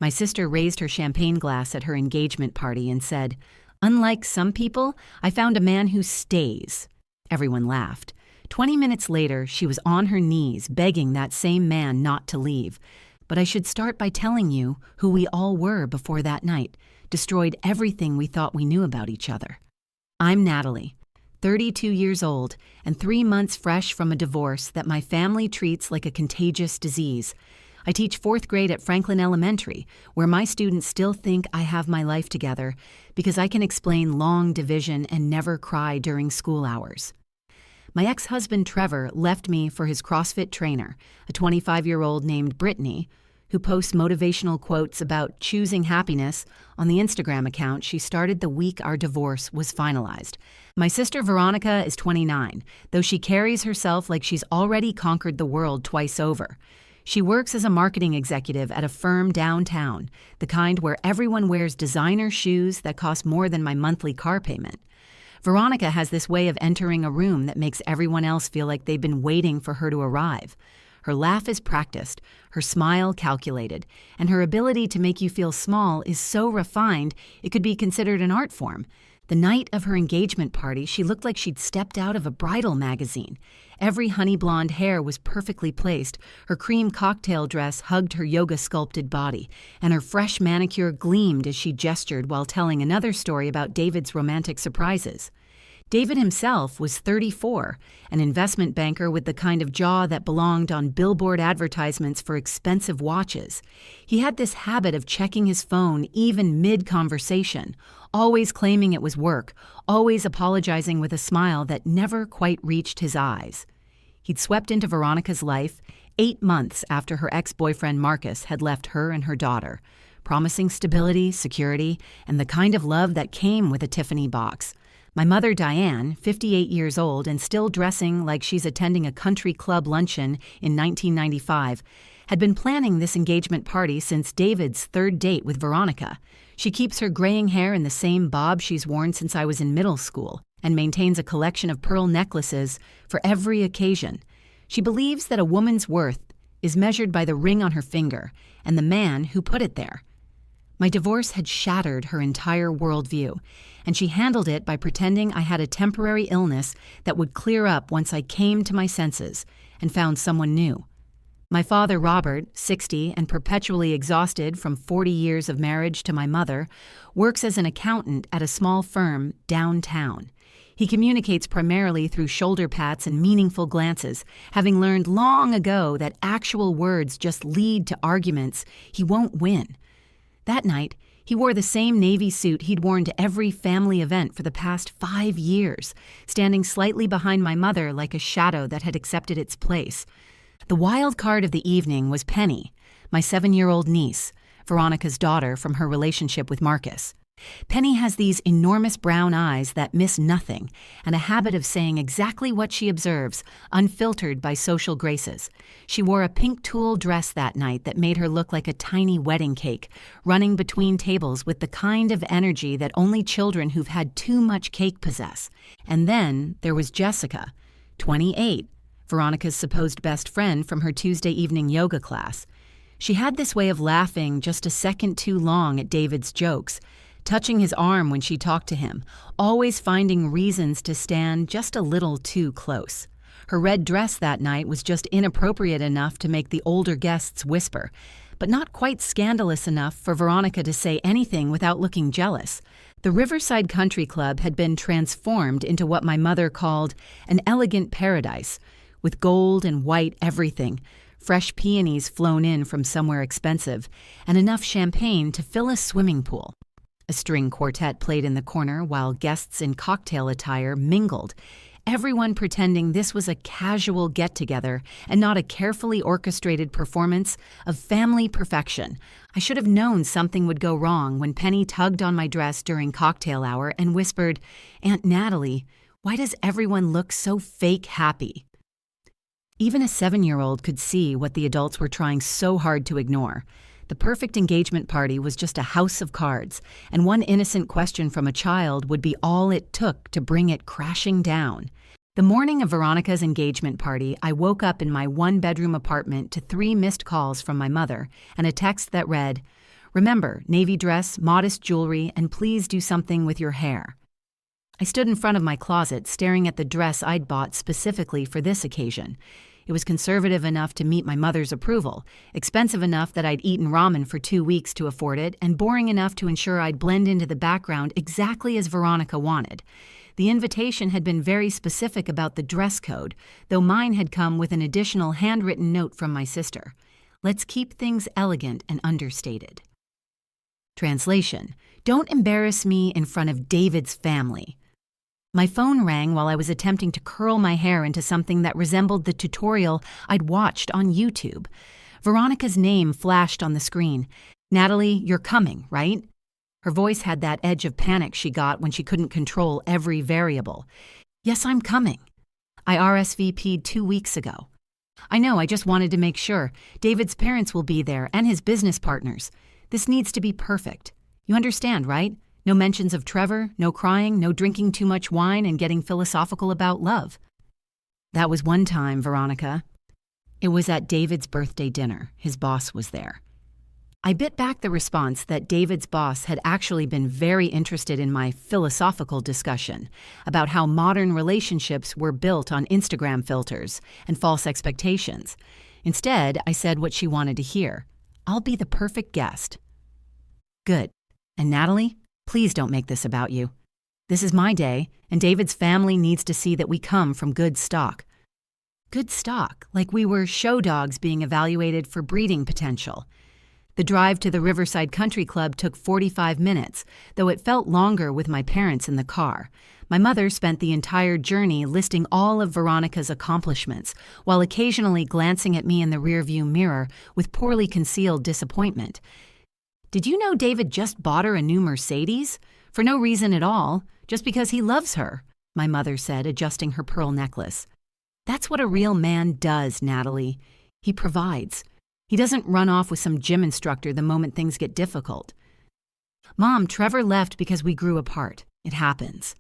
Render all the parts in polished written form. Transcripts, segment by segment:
My sister raised her champagne glass at her engagement party and said, "Unlike some people, I found a man who stays." Everyone laughed. 20 minutes later, she was on her knees begging that same man not to leave. But I should start by telling you who we all were before that night destroyed everything we thought we knew about each other. I'm Natalie, 32 years old, and 3 months fresh from a divorce that my family treats like a contagious disease. I teach 4th grade at Franklin Elementary, where my students still think I have my life together because I can explain long division and never cry during school hours. My ex-husband Trevor left me for his CrossFit trainer, a 25-year-old named Brittany, who posts motivational quotes about choosing happiness on the Instagram account she started the week our divorce was finalized. My sister Veronica is 29, though she carries herself like she's already conquered the world twice over. She works as a marketing executive at a firm downtown, the kind where everyone wears designer shoes that cost more than my monthly car payment. Veronica has this way of entering a room that makes everyone else feel like they've been waiting for her to arrive. Her laugh is practiced, her smile calculated, and her ability to make you feel small is so refined it could be considered an art form. The night of her engagement party, she looked like she'd stepped out of a bridal magazine. Every honey blonde hair was perfectly placed, her cream cocktail dress hugged her yoga-sculpted body, and her fresh manicure gleamed as she gestured while telling another story about David's romantic surprises. David himself was 34, an investment banker with the kind of jaw that belonged on billboard advertisements for expensive watches. He had this habit of checking his phone even mid-conversation, always claiming it was work, always apologizing with a smile that never quite reached his eyes. He'd swept into Veronica's life 8 months after her ex-boyfriend Marcus had left her and her daughter, promising stability, security, and the kind of love that came with a Tiffany box. My mother, Diane, 58 years old and still dressing like she's attending a country club luncheon in 1995, had been planning this engagement party since David's 3rd date with Veronica. She keeps her graying hair in the same bob she's worn since I was in middle school and maintains a collection of pearl necklaces for every occasion. She believes that a woman's worth is measured by the ring on her finger and the man who put it there. My divorce had shattered her entire worldview, and she handled it by pretending I had a temporary illness that would clear up once I came to my senses and found someone new. My father, Robert, 60 and perpetually exhausted from 40 years of marriage to my mother, works as an accountant at a small firm downtown. He communicates primarily through shoulder pats and meaningful glances, having learned long ago that actual words just lead to arguments he won't win. That night, he wore the same navy suit he'd worn to every family event for the past 5 years, standing slightly behind my mother like a shadow that had accepted its place. The wild card of the evening was Penny, my 7-year-old niece, Veronica's daughter from her relationship with Marcus. Penny has these enormous brown eyes that miss nothing and a habit of saying exactly what she observes, unfiltered by social graces. She wore a pink tulle dress that night that made her look like a tiny wedding cake, running between tables with the kind of energy that only children who've had too much cake possess. And then there was Jessica, 28, Veronica's supposed best friend from her Tuesday evening yoga class. She had this way of laughing just a second too long at David's jokes, touching his arm when she talked to him, always finding reasons to stand just a little too close. Her red dress that night was just inappropriate enough to make the older guests whisper, but not quite scandalous enough for Veronica to say anything without looking jealous. The Riverside Country Club had been transformed into what my mother called an elegant paradise, with gold and white everything, fresh peonies flown in from somewhere expensive, and enough champagne to fill a swimming pool. A string quartet played in the corner while guests in cocktail attire mingled, everyone pretending this was a casual get-together and not a carefully orchestrated performance of family perfection. I should have known something would go wrong when Penny tugged on my dress during cocktail hour and whispered, "Aunt Natalie, why does everyone look so fake happy?" Even a 7-year-old could see what the adults were trying so hard to ignore. The perfect engagement party was just a house of cards, and one innocent question from a child would be all it took to bring it crashing down. The morning of Veronica's engagement party, I woke up in my 1-bedroom apartment to 3 missed calls from my mother and a text that read, Remember, navy dress, modest jewelry, and please do something with your hair. I stood in front of my closet, staring at the dress I'd bought specifically for this occasion. It was conservative enough to meet my mother's approval, expensive enough that I'd eaten ramen for 2 weeks to afford it, and boring enough to ensure I'd blend into the background exactly as Veronica wanted. The invitation had been very specific about the dress code, though mine had come with an additional handwritten note from my sister. Let's keep things elegant and understated. Translation: Don't embarrass me in front of David's family. My phone rang while I was attempting to curl my hair into something that resembled the tutorial I'd watched on YouTube. Veronica's name flashed on the screen. "Natalie, you're coming, right?" Her voice had that edge of panic she got when she couldn't control every variable. "Yes, I'm coming. I RSVP'd 2 weeks ago." "I know, I just wanted to make sure. David's parents will be there and his business partners. This needs to be perfect. You understand, right? No mentions of Trevor, no crying, no drinking too much wine and getting philosophical about love." "That was one time, Veronica." It was at David's birthday dinner. His boss was there. I bit back the response that David's boss had actually been very interested in my philosophical discussion about how modern relationships were built on Instagram filters and false expectations. Instead, I said what she wanted to hear. "I'll be the perfect guest." "Good. And Natalie? Please don't make this about you. This is my day, and David's family needs to see that we come from good stock." Good stock, like we were show dogs being evaluated for breeding potential. The drive to the Riverside Country Club took 45 minutes, though it felt longer with my parents in the car. My mother spent the entire journey listing all of Veronica's accomplishments, while occasionally glancing at me in the rearview mirror with poorly concealed disappointment. "Did you know David just bought her a new Mercedes? For no reason at all, just because he loves her," my mother said, adjusting her pearl necklace. "That's what a real man does, Natalie. He provides. He doesn't run off with some gym instructor the moment things get difficult." "Mom, Trevor left because we grew apart. It happens."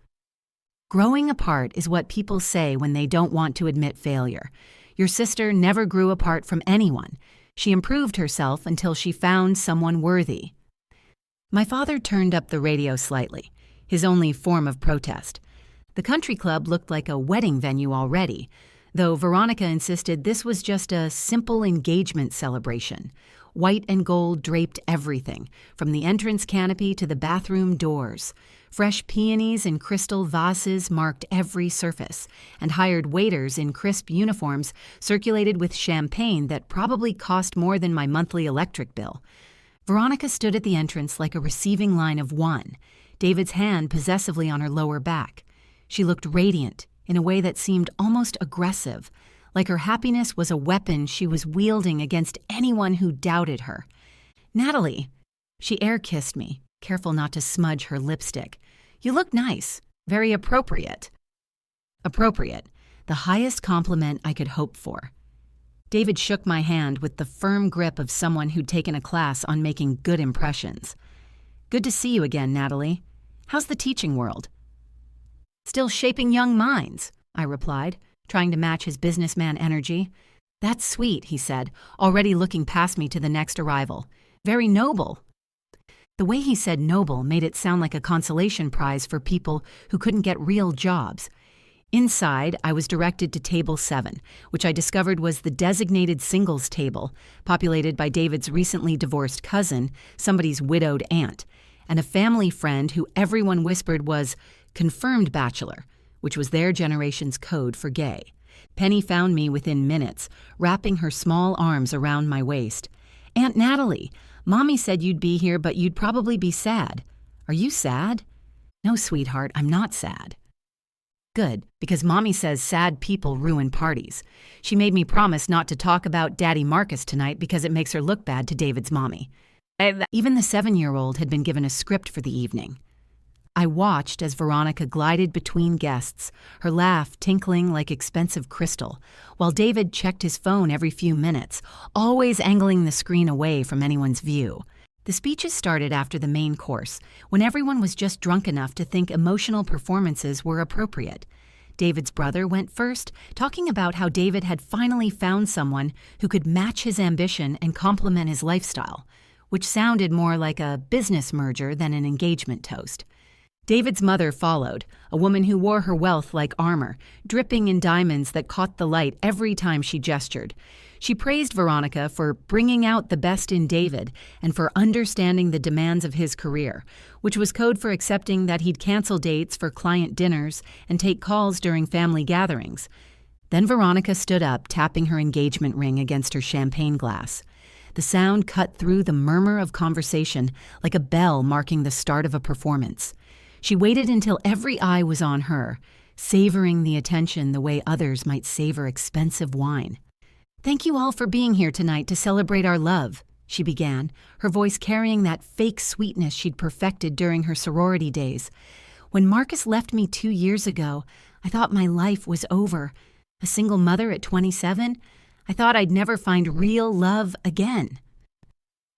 Growing apart is what people say when they don't want to admit failure. Your sister never grew apart from anyone. She improved herself until she found someone worthy. My father turned up the radio slightly, his only form of protest. The country club looked like a wedding venue already, though Veronica insisted this was just a simple engagement celebration. White and gold draped everything, from the entrance canopy to the bathroom doors. Fresh peonies in crystal vases marked every surface, and hired waiters in crisp uniforms circulated with champagne that probably cost more than my monthly electric bill. Veronica stood at the entrance like a receiving line of one, David's hand possessively on her lower back. She looked radiant, in a way that seemed almost aggressive, like her happiness was a weapon she was wielding against anyone who doubted her. "Natalie," she air-kissed me, careful not to smudge her lipstick. "You look nice. Very appropriate." Appropriate, the highest compliment I could hope for. David shook my hand with the firm grip of someone who'd taken a class on making good impressions. "Good to see you again, Natalie. How's the teaching world?" "Still shaping young minds," I replied, trying to match his businessman energy. "That's sweet," he said, already looking past me to the next arrival. "Very noble." The way he said noble made it sound like a consolation prize for people who couldn't get real jobs. Inside, I was directed to Table 7, which I discovered was the designated singles table, populated by David's recently divorced cousin, somebody's widowed aunt, and a family friend who everyone whispered was confirmed bachelor, which was their generation's code for gay. Penny found me within minutes, wrapping her small arms around my waist. "Aunt Natalie, Mommy said you'd be here, but you'd probably be sad. Are you sad?" "No, sweetheart, I'm not sad." Good, because Mommy says sad people ruin parties. She made me promise not to talk about Daddy Marcus tonight because it makes her look bad to David's mommy. Even the 7-year-old had been given a script for the evening. I watched as Veronica glided between guests, her laugh tinkling like expensive crystal, while David checked his phone every few minutes, always angling the screen away from anyone's view. The speeches started after the main course, when everyone was just drunk enough to think emotional performances were appropriate. David's brother went first, talking about how David had finally found someone who could match his ambition and complement his lifestyle. which sounded more like a business merger than an engagement toast. David's mother followed, a woman who wore her wealth like armor, dripping in diamonds that caught the light every time she gestured. She praised Veronica for bringing out the best in David and for understanding the demands of his career, which was code for accepting that he'd cancel dates for client dinners and take calls during family gatherings. Then Veronica stood up, tapping her engagement ring against her champagne glass. The sound cut through the murmur of conversation like a bell marking the start of a performance. She waited until every eye was on her, savoring the attention the way others might savor expensive wine. "Thank you all for being here tonight to celebrate our love," she began, her voice carrying that fake sweetness she'd perfected during her sorority days. "When Marcus left me 2 years ago, I thought my life was over. A single mother at 27, I thought I'd never find real love again."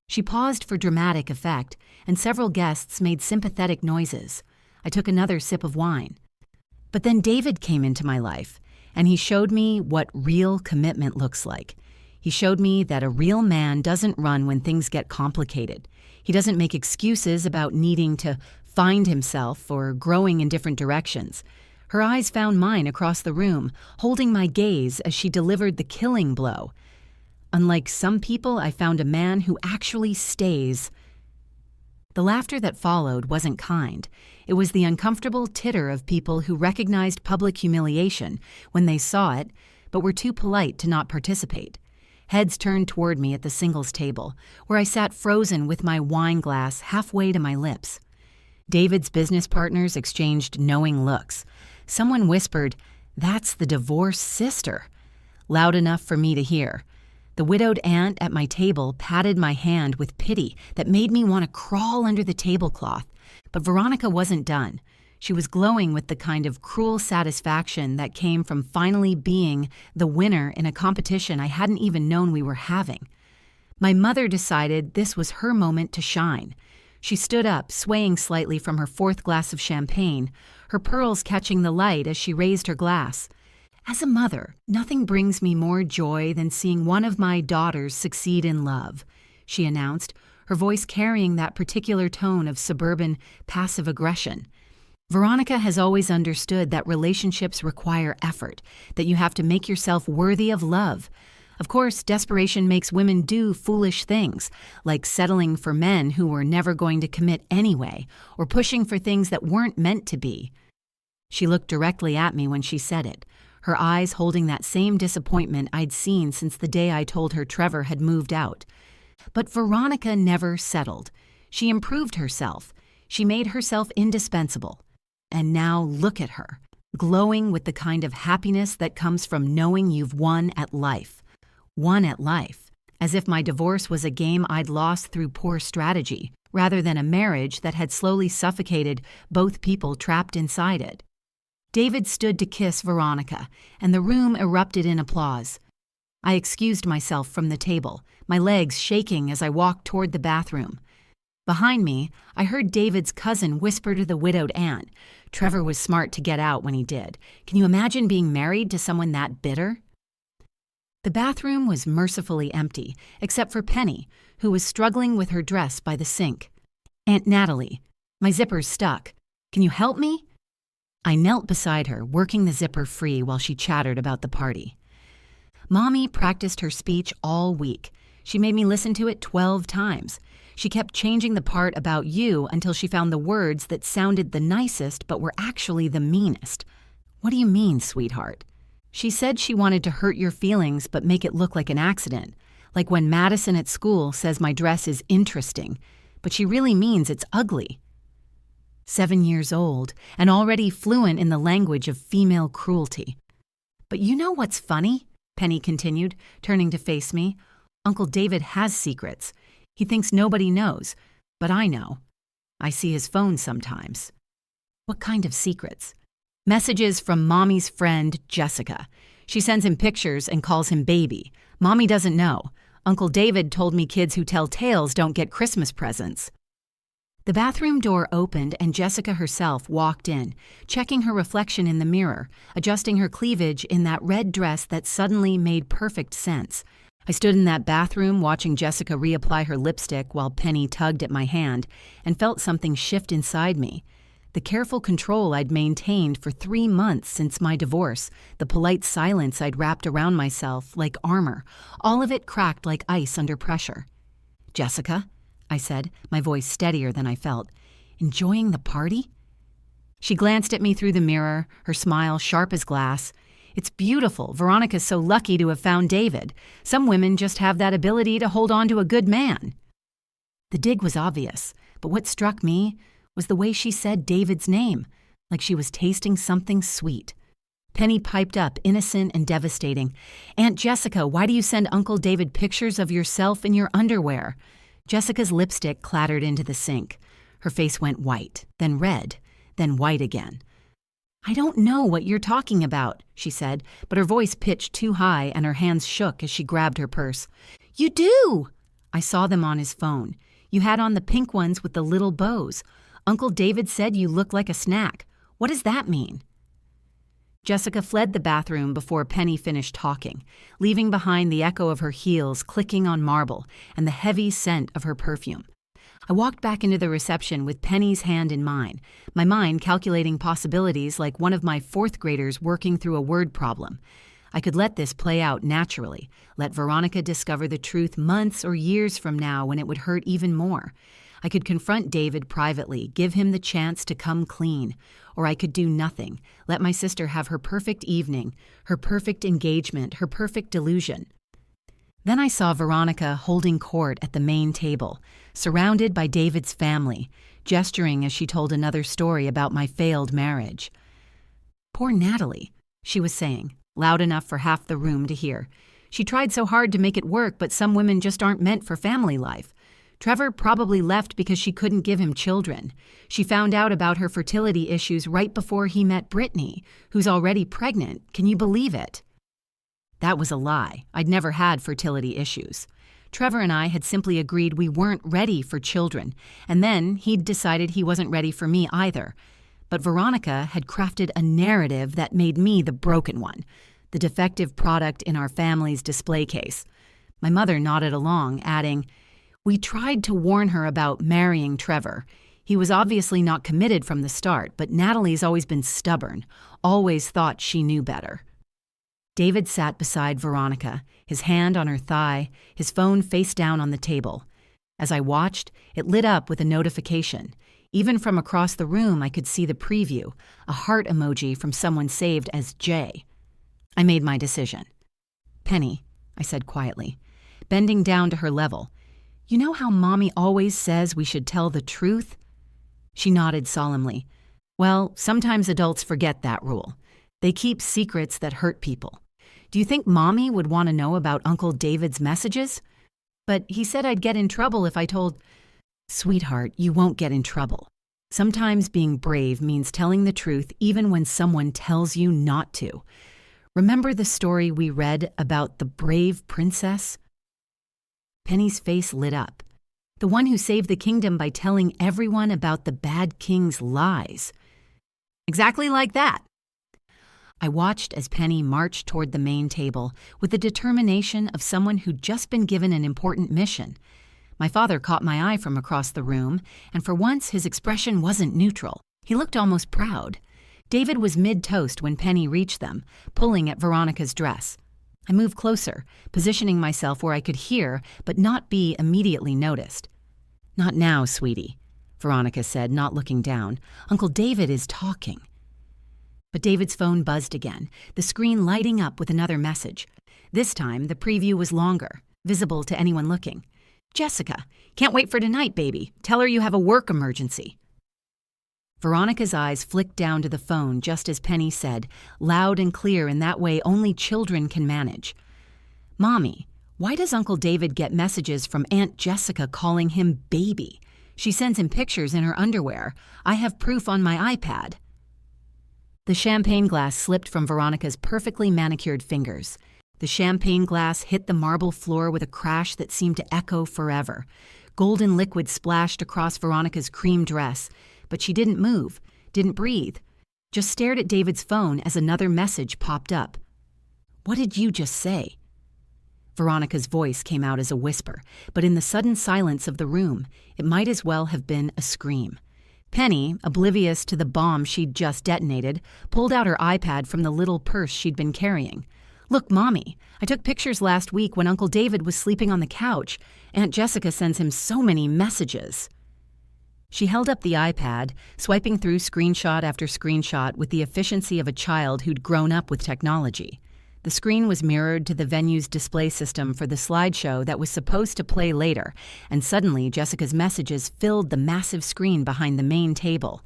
She paused for dramatic effect, and several guests made sympathetic noises. I took another sip of wine. But then David came into my life, and he showed me what real commitment looks like. He showed me that a real man doesn't run when things get complicated. He doesn't make excuses about needing to find himself or growing in different directions. Her eyes found mine across the room, holding my gaze as she delivered the killing blow. "Unlike some people, I found a man who actually stays." The laughter that followed wasn't kind. It was the uncomfortable titter of people who recognized public humiliation when they saw it, but were too polite to not participate. Heads turned toward me at the singles table, where I sat frozen with my wine glass halfway to my lips. David's business partners exchanged knowing looks. Someone whispered, "That's the divorced sister," loud enough for me to hear. The widowed aunt at my table patted my hand with pity that made me want to crawl under the tablecloth. But Veronica wasn't done. She was glowing with the kind of cruel satisfaction that came from finally being the winner in a competition I hadn't even known we were having. My mother decided this was her moment to shine. She stood up, swaying slightly from her fourth glass of champagne, her pearls catching the light as she raised her glass. "As a mother, nothing brings me more joy than seeing one of my daughters succeed in love," she announced, her voice carrying that particular tone of suburban passive aggression. "Veronica has always understood that relationships require effort, that you have to make yourself worthy of love. Of course, desperation makes women do foolish things, like settling for men who were never going to commit anyway, or pushing for things that weren't meant to be." She looked directly at me when she said it, her eyes holding that same disappointment I'd seen since the day I told her Trevor had moved out. But Veronica never settled. She improved herself. She made herself indispensable. And now look at her, glowing with the kind of happiness that comes from knowing you've won at life. Won at life, as if my divorce was a game I'd lost through poor strategy, rather than a marriage that had slowly suffocated both people trapped inside it. David stood to kiss Veronica, and the room erupted in applause. I excused myself from the table, my legs shaking as I walked toward the bathroom. Behind me, I heard David's cousin whisper to the widowed aunt, "Trevor was smart to get out when he did. Can you imagine being married to someone that bitter?" The bathroom was mercifully empty, except for Penny, who was struggling with her dress by the sink. "Aunt Natalie, my zipper's stuck. Can you help me?" I knelt beside her, working the zipper free while she chattered about the party. Mommy practiced her speech all week. She made me listen to it 12 times. She kept changing the part about you until she found the words that sounded the nicest but were actually the meanest. "What do you mean, sweetheart?" She said she wanted to hurt your feelings but make it look like an accident, like when Madison at school says my dress is interesting, but she really means it's ugly. 7 years old, and already fluent in the language of female cruelty. "But you know what's funny?" Penny continued, turning to face me. "Uncle David has secrets. He thinks nobody knows, but I know. I see his phone sometimes." "What kind of secrets?" "Messages from Mommy's friend, Jessica. She sends him pictures and calls him baby. Mommy doesn't know. Uncle David told me kids who tell tales don't get Christmas presents." The bathroom door opened and Jessica herself walked in, checking her reflection in the mirror, adjusting her cleavage in that red dress that suddenly made perfect sense. I stood in that bathroom watching Jessica reapply her lipstick while Penny tugged at my hand and felt something shift inside me. The careful control I'd maintained for 3 months since my divorce, the polite silence I'd wrapped around myself like armor, all of it cracked like ice under pressure. "Jessica," I said, my voice steadier than I felt, "enjoying the party?" She glanced at me through the mirror, her smile sharp as glass. "It's beautiful. Veronica's so lucky to have found David. Some women just have that ability to hold on to a good man." The dig was obvious, but what struck me was the way she said David's name, like she was tasting something sweet. Penny piped up, innocent and devastating. "Aunt Jessica, why do you send Uncle David pictures of yourself in your underwear?" Jessica's lipstick clattered into the sink. Her face went white, then red, then white again. "I don't know what you're talking about," she said, but her voice pitched too high and her hands shook as she grabbed her purse. "You do!" "I saw them on his phone. You had on the pink ones with the little bows. Uncle David said you looked like a snack. What does that mean?" Jessica fled the bathroom before Penny finished talking, leaving behind the echo of her heels clicking on marble and the heavy scent of her perfume. I walked back into the reception with Penny's hand in mine, my mind calculating possibilities like one of my 4th graders working through a word problem. I could let this play out naturally, let Veronica discover the truth months or years from now when it would hurt even more. I could confront David privately, give him the chance to come clean. Or I could do nothing, let my sister have her perfect evening, her perfect engagement, her perfect delusion. Then I saw Veronica holding court at the main table, surrounded by David's family, gesturing as she told another story about my failed marriage. "Poor Natalie," she was saying, loud enough for half the room to hear. "She tried so hard to make it work, but some women just aren't meant for family life. Trevor probably left because she couldn't give him children. She found out about her fertility issues right before he met Brittany, who's already pregnant. Can you believe it?" That was a lie. I'd never had fertility issues. Trevor and I had simply agreed we weren't ready for children, and then he'd decided he wasn't ready for me either. But Veronica had crafted a narrative that made me the broken one, the defective product in our family's display case. My mother nodded along, adding, "We tried to warn her about marrying Trevor. He was obviously not committed from the start, but Natalie's always been stubborn, always thought she knew better." David sat beside Veronica, his hand on her thigh, his phone face down on the table. As I watched, it lit up with a notification. Even from across the room, I could see the preview, a heart emoji from someone saved as J. I made my decision. "Penny," I said quietly, bending down to her level, "you know how Mommy always says we should tell the truth?" She nodded solemnly. "Well, sometimes adults forget that rule. They keep secrets that hurt people. Do you think Mommy would want to know about Uncle David's messages? But he said I'd get in trouble if I told—" "Sweetheart, you won't get in trouble. Sometimes being brave means telling the truth even when someone tells you not to. Remember the story we read about the brave princess?" Penny's face lit up. "The one who saved the kingdom by telling everyone about the bad king's lies." "Exactly like that." I watched as Penny marched toward the main table with the determination of someone who'd just been given an important mission. My father caught my eye from across the room, and for once his expression wasn't neutral. He looked almost proud. David was mid-toast when Penny reached them, pulling at Veronica's dress. I moved closer, positioning myself where I could hear but not be immediately noticed. "Not now, sweetie," Veronica said, not looking down. "Uncle David is talking." But David's phone buzzed again, the screen lighting up with another message. This time, the preview was longer, visible to anyone looking. "Jessica, can't wait for tonight, baby. Tell her you have a work emergency." Veronica's eyes flicked down to the phone just as Penny said, loud and clear in that way only children can manage. "Mommy, why does Uncle David get messages from Aunt Jessica calling him baby? She sends him pictures in her underwear. I have proof on my iPad." The champagne glass slipped from Veronica's perfectly manicured fingers. The champagne glass hit the marble floor with a crash that seemed to echo forever. Golden liquid splashed across Veronica's cream dress, but she didn't move, didn't breathe, just stared at David's phone as another message popped up. "What did you just say?" Veronica's voice came out as a whisper, but in the sudden silence of the room, it might as well have been a scream. Penny, oblivious to the bomb she'd just detonated, pulled out her iPad from the little purse she'd been carrying. "Look, Mommy, I took pictures last week when Uncle David was sleeping on the couch. Aunt Jessica sends him so many messages." She held up the iPad, swiping through screenshot after screenshot with the efficiency of a child who'd grown up with technology. The screen was mirrored to the venue's display system for the slideshow that was supposed to play later, and suddenly Jessica's messages filled the massive screen behind the main table.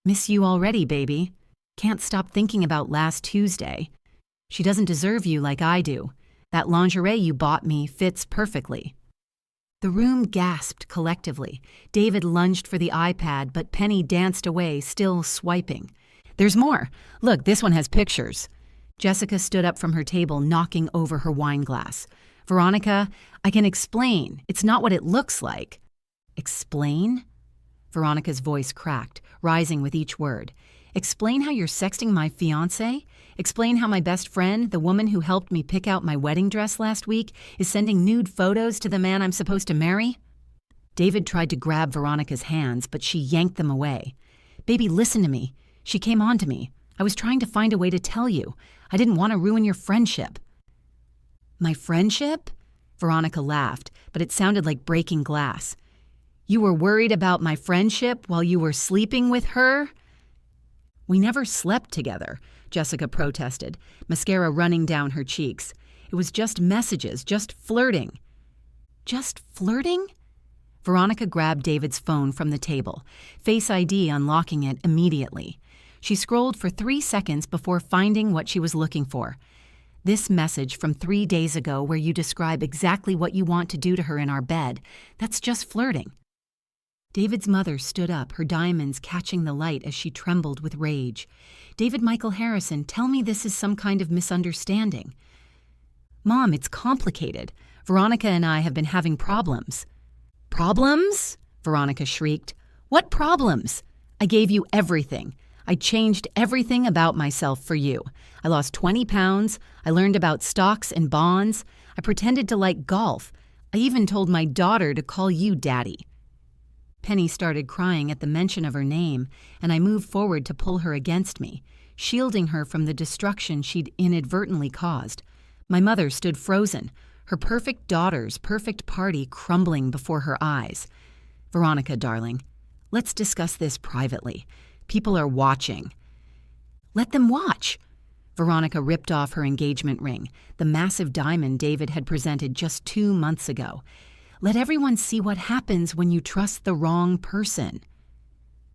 "Miss you already, baby. Can't stop thinking about last Tuesday. She doesn't deserve you like I do. That lingerie you bought me fits perfectly." The room gasped collectively. David lunged for the iPad, but Penny danced away, still swiping. "There's more. Look, this one has pictures." Jessica stood up from her table, knocking over her wine glass. "Veronica, I can explain. It's not what it looks like." "Explain?" Veronica's voice cracked, rising with each word. "Explain how you're sexting my fiancé? Explain how my best friend, the woman who helped me pick out my wedding dress last week, is sending nude photos to the man I'm supposed to marry?" David tried to grab Veronica's hands, but she yanked them away. "Baby, listen to me. She came on to me. I was trying to find a way to tell you. I didn't want to ruin your friendship." "My friendship?" Veronica laughed, but it sounded like breaking glass. "You were worried about my friendship while you were sleeping with her?" "We never slept together," Jessica protested, mascara running down her cheeks. "It was just messages, just flirting." "Just flirting?" Veronica grabbed David's phone from the table, Face ID unlocking it immediately. She scrolled for 3 seconds before finding what she was looking for. "This message from 3 days ago where you describe exactly what you want to do to her in our bed, that's just flirting." David's mother stood up, her diamonds catching the light as she trembled with rage. "David Michael Harrison, tell me this is some kind of misunderstanding." "Mom, it's complicated. Veronica and I have been having problems." "Problems?" Veronica shrieked. "What problems? I gave you everything. I changed everything about myself for you. I lost 20 pounds. I learned about stocks and bonds. I pretended to like golf. I even told my daughter to call you Daddy." Penny started crying at the mention of her name, and I moved forward to pull her against me, shielding her from the destruction she'd inadvertently caused. My mother stood frozen, her perfect daughter's perfect party crumbling before her eyes. "Veronica, darling, let's discuss this privately. People are watching." "Let them watch." Veronica ripped off her engagement ring, the massive diamond David had presented just 2 months ago. "Let everyone see what happens when you trust the wrong person."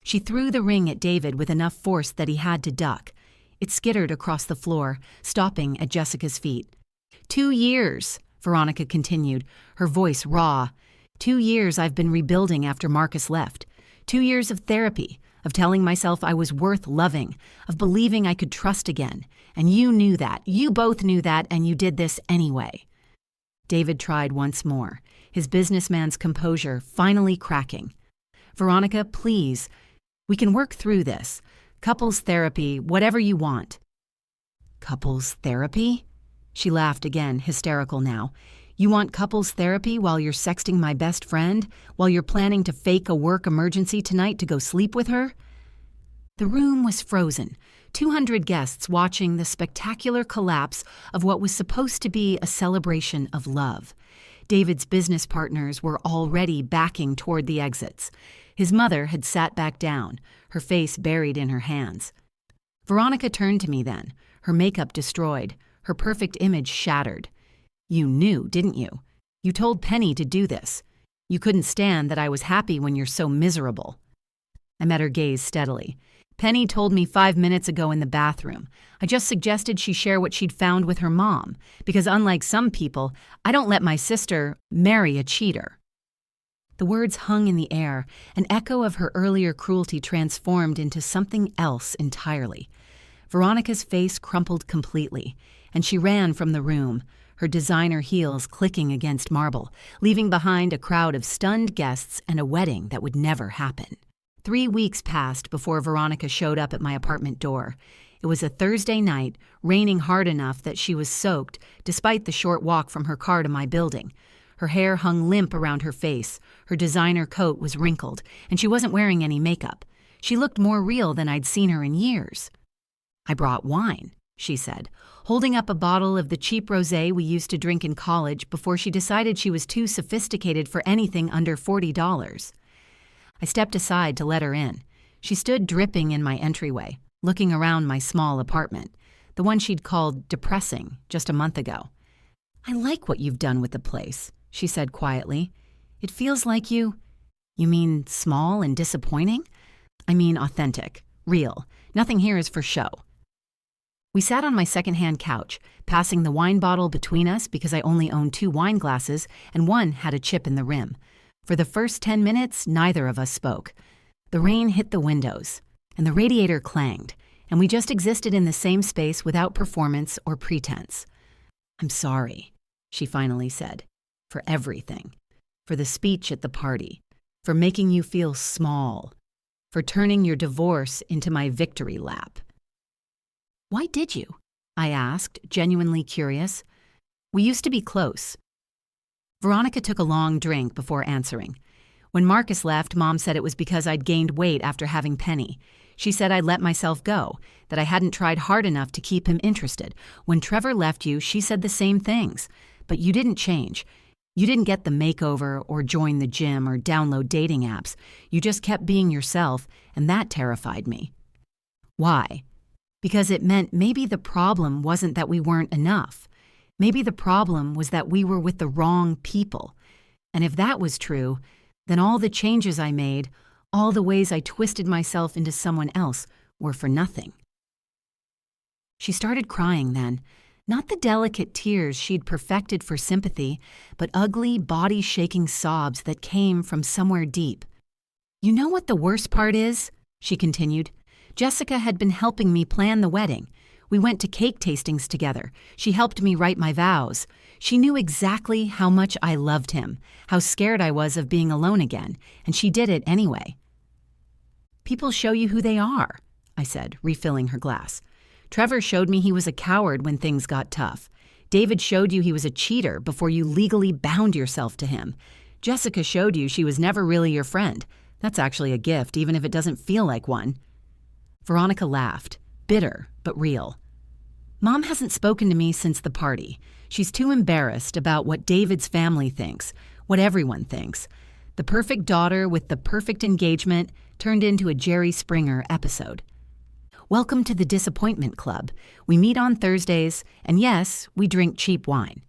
She threw the ring at David with enough force that he had to duck. It skittered across the floor, stopping at Jessica's feet. 2 years, Veronica continued, her voice raw. 2 years I've been rebuilding after Marcus left. 2 years of therapy, of telling myself I was worth loving, of believing I could trust again. And you knew that. You both knew that, and you did this anyway. David tried once more, his businessman's composure finally cracking. "Veronica, please. We can work through this. Couples therapy, whatever you want." "Couples therapy?" She laughed again, hysterical now. "You want couples therapy while you're sexting my best friend? While you're planning to fake a work emergency tonight to go sleep with her?" The room was frozen, 200 guests watching the spectacular collapse of what was supposed to be a celebration of love. David's business partners were already backing toward the exits. His mother had sat back down, her face buried in her hands. Veronica turned to me then, her makeup destroyed, her perfect image shattered. "You knew, didn't you? You told Penny to do this. You couldn't stand that I was happy when you're so miserable." I met her gaze steadily. "Penny told me 5 minutes ago in the bathroom. I just suggested she share what she'd found with her mom, because unlike some people, I don't let my sister marry a cheater." The words hung in the air, an echo of her earlier cruelty transformed into something else entirely. Veronica's face crumpled completely, and she ran from the room, her designer heels clicking against marble, leaving behind a crowd of stunned guests and a wedding that would never happen. 3 weeks passed before Veronica showed up at my apartment door. It was a Thursday night, raining hard enough that she was soaked, despite the short walk from her car to my building. Her hair hung limp around her face, her designer coat was wrinkled, and she wasn't wearing any makeup. She looked more real than I'd seen her in years. "I brought wine," she said, holding up a bottle of the cheap rosé we used to drink in college before she decided she was too sophisticated for anything under $40. I stepped aside to let her in. She stood dripping in my entryway, looking around my small apartment, the one she'd called depressing just a month ago. "I like what you've done with the place," she said quietly. "It feels like you mean small and disappointing? I mean authentic, real. Nothing here is for show." We sat on my secondhand couch, passing the wine bottle between us because I only owned 2 wine glasses and one had a chip in the rim. For the first 10 minutes, neither of us spoke. The rain hit the windows, and the radiator clanged, and we just existed in the same space without performance or pretense. "I'm sorry," she finally said, "for everything. For the speech at the party. For making you feel small. For turning your divorce into my victory lap." "Why did you?" I asked, genuinely curious. "We used to be close." Veronica took a long drink before answering. "When Marcus left, Mom said it was because I'd gained weight after having Penny. She said I'd let myself go, that I hadn't tried hard enough to keep him interested. When Trevor left you, she said the same things. But you didn't change. You didn't get the makeover or join the gym or download dating apps. You just kept being yourself, and that terrified me." "Why?" "Because it meant maybe the problem wasn't that we weren't enough. Maybe the problem was that we were with the wrong people. And if that was true, then all the changes I made, all the ways I twisted myself into someone else, were for nothing." She started crying then, not the delicate tears she'd perfected for sympathy, but ugly, body-shaking sobs that came from somewhere deep. "You know what the worst part is?" she continued. "Jessica had been helping me plan the wedding. We went to cake tastings together. She helped me write my vows. She knew exactly how much I loved him, how scared I was of being alone again, and she did it anyway." "People show you who they are," I said, refilling her glass. "Trevor showed me he was a coward when things got tough. David showed you he was a cheater before you legally bound yourself to him. Jessica showed you she was never really your friend. That's actually a gift, even if it doesn't feel like one." Veronica laughed, bitter but real. "Mom hasn't spoken to me since the party. She's too embarrassed about what David's family thinks, what everyone thinks. The perfect daughter with the perfect engagement turned into a Jerry Springer episode. Welcome to the Disappointment Club. We meet on Thursdays, and yes, we drink cheap wine."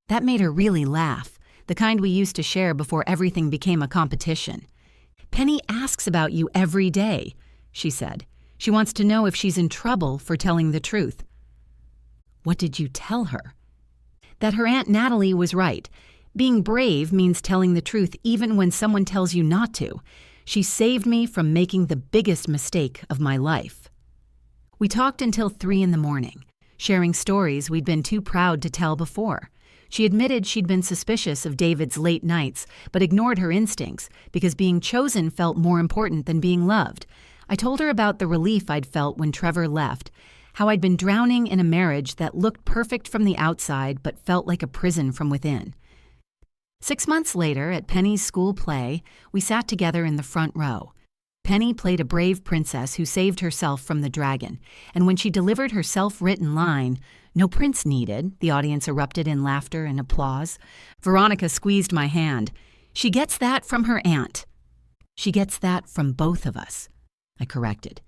That made her really laugh, the kind we used to share before everything became a competition. "Penny asks about you every day," she said. "She wants to know if she's in trouble for telling the truth." "What did you tell her?" "That her Aunt Natalie was right. Being brave means telling the truth even when someone tells you not to. She saved me from making the biggest mistake of my life." We talked until 3 a.m, sharing stories we'd been too proud to tell before. She admitted she'd been suspicious of David's late nights, but ignored her instincts because being chosen felt more important than being loved. I told her about the relief I'd felt when Trevor left, how I'd been drowning in a marriage that looked perfect from the outside but felt like a prison from within. 6 months later, at Penny's school play, we sat together in the front row. Penny played a brave princess who saved herself from the dragon, and when she delivered her self-written line, "No prince needed," the audience erupted in laughter and applause. Veronica squeezed my hand. "She gets that from her aunt." "She gets that from both of us," I corrected.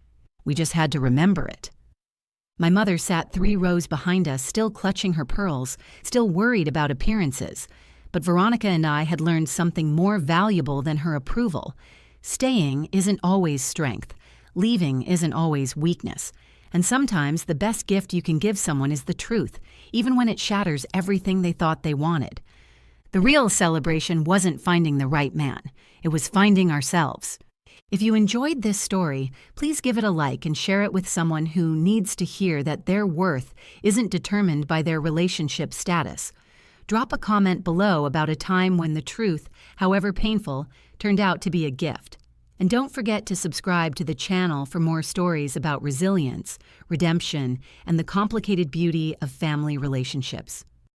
"We just had to remember it." My mother sat 3 rows behind us, still clutching her pearls, still worried about appearances. But Veronica and I had learned something more valuable than her approval. Staying isn't always strength. Leaving isn't always weakness. And sometimes the best gift you can give someone is the truth, even when it shatters everything they thought they wanted. The real celebration wasn't finding the right man. It was finding ourselves. If you enjoyed this story, please give it a like and share it with someone who needs to hear that their worth isn't determined by their relationship status. Drop a comment below about a time when the truth, however painful, turned out to be a gift. And don't forget to subscribe to the channel for more stories about resilience, redemption, and the complicated beauty of family relationships.